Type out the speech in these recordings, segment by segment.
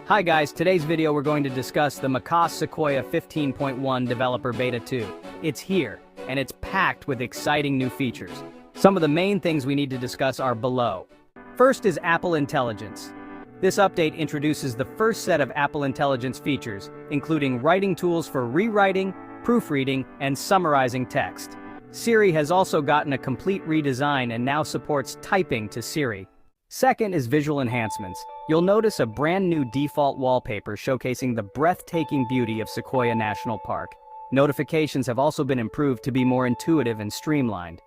Hi guys, today's video we're going to discuss the MacOS Sequoia 15.1 Developer Beta 2. It's here, and it's packed with exciting new features. Some of the main things we need to discuss are below. First is Apple Intelligence. This update introduces the first set of Apple Intelligence features, including writing tools for rewriting, proofreading, and summarizing text. Siri has also gotten a complete redesign and now supports typing to Siri. Second is visual enhancements. You'll notice a brand new default wallpaper showcasing the breathtaking beauty of Sequoia National Park. Notifications have also been improved to be more intuitive and streamlined.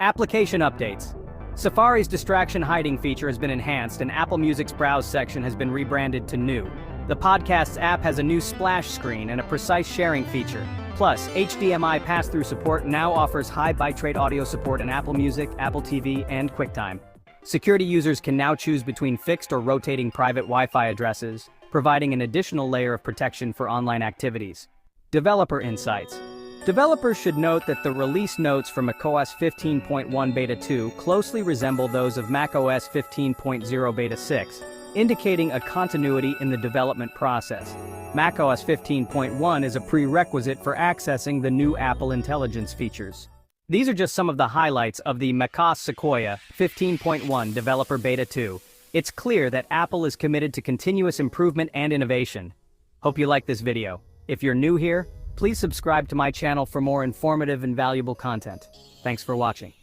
Application updates. Safari's distraction hiding feature has been enhanced and Apple Music's browse section has been rebranded to new. The Podcasts app has a new splash screen and a precise sharing feature. Plus, HDMI pass-through support now offers high bitrate audio support in Apple Music, Apple TV, and QuickTime. Security users can now choose between fixed or rotating private Wi-Fi addresses, providing an additional layer of protection for online activities. Developer insights. Developers should note that the release notes for macOS 15.1 Beta 2 closely resemble those of macOS 15.0 Beta 6, indicating a continuity in the development process. macOS 15.1 is a prerequisite for accessing the new Apple Intelligence features. These are just some of the highlights of the macOS Sequoia 15.1 Developer Beta 2. It's clear that Apple is committed to continuous improvement and innovation. Hope you like this video. If you're new here, please subscribe to my channel for more informative and valuable content. Thanks for watching.